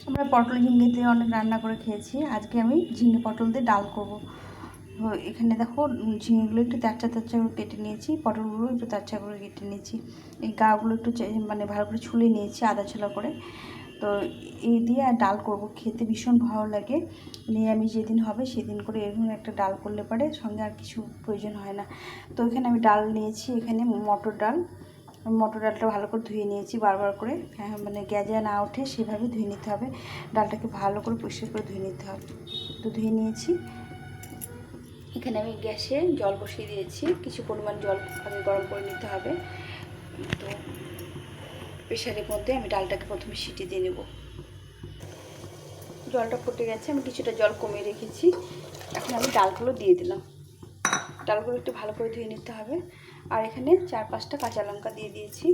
আমরা পটল ঝিঙে দিয়ে অনেক রান্না করে খেয়েছি। আজকে আমি ঝিঙে পটল দিয়ে ডাল করব। তো এখানে দেখো ঝিঙেগুলো একটু তাচ্চা তাচ্চা করে কেটে নিয়েছি, পটলগুলো একটু তাচ্চা করে কেটে নিয়েছি, এই গাগুলো একটু মানে ভালো করে ছুলে নিয়েছি আদা ছোলা করে। তো এই দিয়ে আর ডাল করব, খেতে ভীষণ ভালো লাগে। নিরামিষ যেদিন হবে সেদিন করে এরকম একটা ডাল করলে পরে সঙ্গে আর কিছু প্রয়োজন হয় না। তো এখানে আমি ডাল নিয়েছি, এখানে মটর ডাল। মটর ডালটা ভালো করে ধুয়ে নিয়েছি বারবার করে, মানে গ্যাজা না ওঠে সেভাবে ধুয়ে নিতে হবে। ডালটাকে ভালো করে পরিষ্কার করে ধুয়ে নিতে হবে। তো ধুয়ে নিয়েছি। এখানে আমি গ্যাসে জল বসিয়ে দিয়েছি, কিছু পরিমাণ জল আগে গরম করে নিতে হবে। তো প্রেশারের মধ্যে আমি ডালটাকে প্রথমে সিটি দিয়ে নেব। জলটা ফুটে গেছে, আমি কিছুটা জল কমিয়ে রেখেছি। এখন আমি ডালগুলো দিয়ে দিলাম। ডালগুলো একটু ভালো করে ধুয়ে নিতে হবে। আর এখানে 4-5টা কাঁচা লঙ্কা দিয়ে দিয়েছি,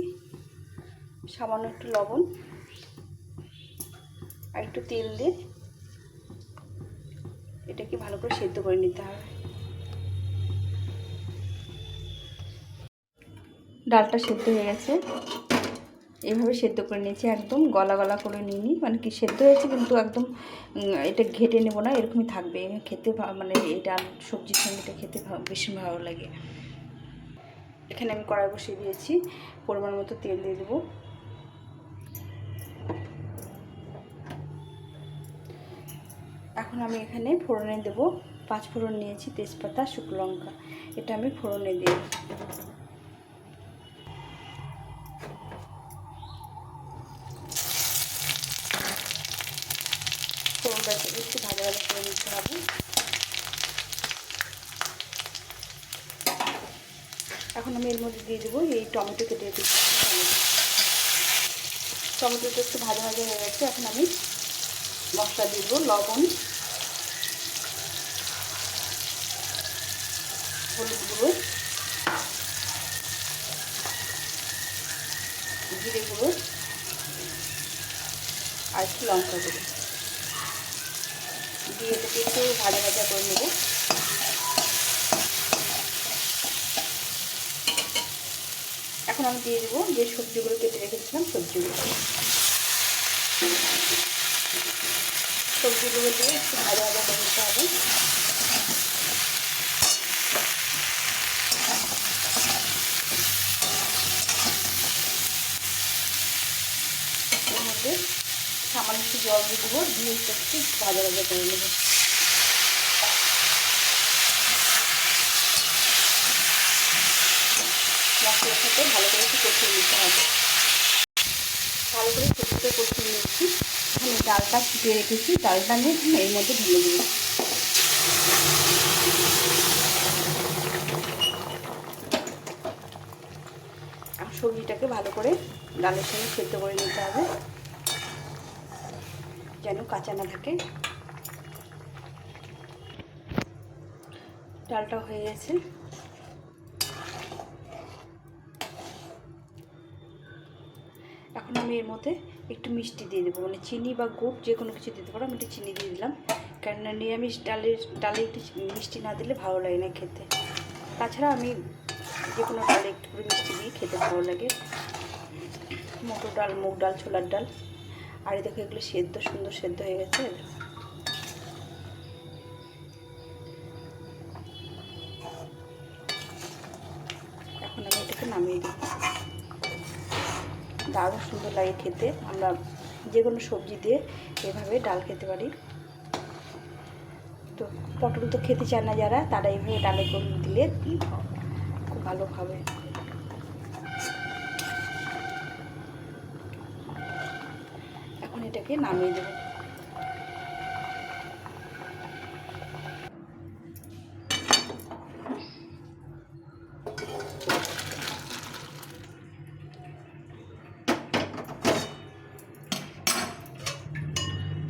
সামান্য একটু লবণ আর একটু তেল দিয়ে এটাকে ভালো করে সেদ্ধ করে নিতে হবে। ডালটা সেদ্ধ হয়ে গেছে, এইভাবে সেদ্ধ করে নিয়েছি, একদম গলা গলা করে নিইনি, মানে কি সেদ্ধ হয়েছে কিন্তু একদম এটা ঘেটে নেব না, এরকমই থাকবে। খেতে মানে এই ডাল সবজির সঙ্গে এটা খেতে ভীষণ ভালো লাগে। এখানে আমি কড়াই বসিয়ে দিয়েছি, পরিমাণ মতো তেল দিয়ে দেবো। এখন আমি এখানে ফোড়নে দেবো 5 ফোড়ন নিয়েছি, তেজপাতা, শুকনো লঙ্কা, এটা আমি ফোড়নে দিই। ফোড়নটাকে একটু ভাজা ভাজা করে নিতে হবে। এখন আমি এর মধ্যে দিয়ে দেবো এই টমেটো কেটে রেখেছি। টমেটোটা একটু ভাজা ভাজা হয়ে গেছে, এখন আমি মশলা দিয়ে দেবো। লবণ, হলুদ গুঁড়ো, জিরে গুঁড়ো আর একটু লঙ্কা গুঁড়ো দিয়ে এটাকে একটু ভাজা ভাজা করে নেব। এখন আমি দিয়ে দেবো যে সবজিগুলো কেটে রেখেছিলাম, সবজিগুলো দিয়ে একটু ভাজা ভাজা করে নিতে হবে। এর মধ্যে সামান্য একটু জল দিয়ে দেবো, দিয়ে একটু ভাজা ভাজা করে নেব। মশলার সাথে ভালো করে একটু কষিয়ে নিতে হবে। ভালো করে সবজিটা কষিয়ে নিয়েছি। এখানে ডালটা ফুটিয়ে রেখেছি, ডালটা নিয়ে এর মধ্যে ঢেলে দেবো। আর সবজিটাকে ভালো করে ডালের সঙ্গে সেদ্ধ করে নিতে হবে, যেন কাঁচা না থাকে। ডালটা হয়ে গেছে। এখন আমি এর মধ্যে একটু মিষ্টি দিয়ে দেবো, মানে চিনি বা গুড় যে কোনো কিছু দিতে পারো। আমি একটু চিনি দিয়ে দিলাম, কেননা নিরামিষ ডালে একটু মিষ্টি না দিলে ভালো লাগে না খেতে। তাছাড়া আমি যে কোনো ডালে একটু করে মিষ্টি দিয়ে খেতে ভালো লাগে। মটর ডাল, মুগ ডাল, ছোলার ডাল। আর এই দেখো এগুলো সুন্দর সেদ্ধ হয়ে গেছে। এখন আমি এটাকে নামিয়ে দিই। দারুণ সুন্দর লাগে খেতে। আমরা যে কোনো সবজি দিয়ে এভাবে ডাল খেতে পারি। তো পটল তো খেতে চায় না যারা, তারা এইভাবে ডালে করে দিলে খুব ভালো খাবে। এখন এটাকে নামিয়ে দেবো।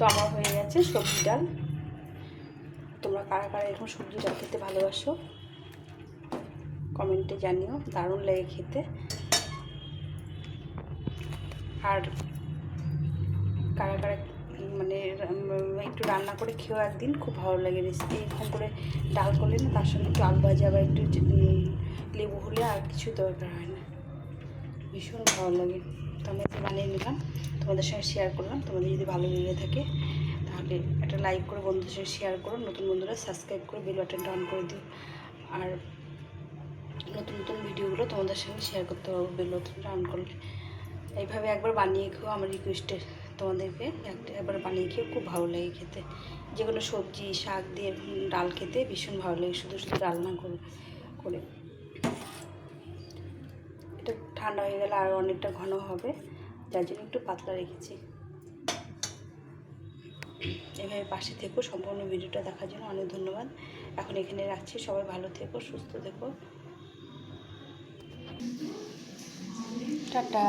তো আমার হয়ে গেছে সবজি ডাল। তোমরা কারা কারা এরকম সবজি ডাল খেতে ভালোবাসো কমেন্টে জানিও, দারুণ লাগে খেতে। আর কারা কারা মানে একটু রান্না করে খেয়েও একদিন, খুব ভালো লাগে রেসিপি। এরকম করে ডাল করলে না, তার সঙ্গে একটু আলু ভাজা বা একটু লেবু হলে আর কিছু দরকার হয় না, ভীষণ ভালো লাগে। তো আমি একটু বানিয়ে নিলাম। তোমাদের সঙ্গে শেয়ার করলাম। তোমাদের যদি ভালো লেগে থাকে তাহলে একটা লাইক করে বন্ধুদের সঙ্গে শেয়ার করো। নতুন বন্ধুরা সাবস্ক্রাইব করে বেল বাটনটা অন করে দিও। আর নতুন নতুন ভিডিওগুলো তোমাদের সঙ্গে শেয়ার করতে পারবো বেল বাটনটা অন করলে। এইভাবে একবার বানিয়ে খেও, আমার রিকোয়েস্টে তোমাদেরকে একবার বানিয়ে খেও, খুব ভালো লাগে খেতে। যে কোনো সবজি শাক দিয়ে ডাল খেতে ভীষণ ভালো লাগে, শুধু শুধু রান্না করে। এটা ঠান্ডা হয়ে গেলে আরও অনেকটা ঘন হবে, যার জন্য একটু পাতলা রেখেছি। এভাবে পাশে থেকো, সম্পূর্ণ ভিডিওটা দেখার জন্য অনেক ধন্যবাদ। এখন এখানে রাখছি, সবাই ভালো থেকো, সুস্থ থেকো, টাটা।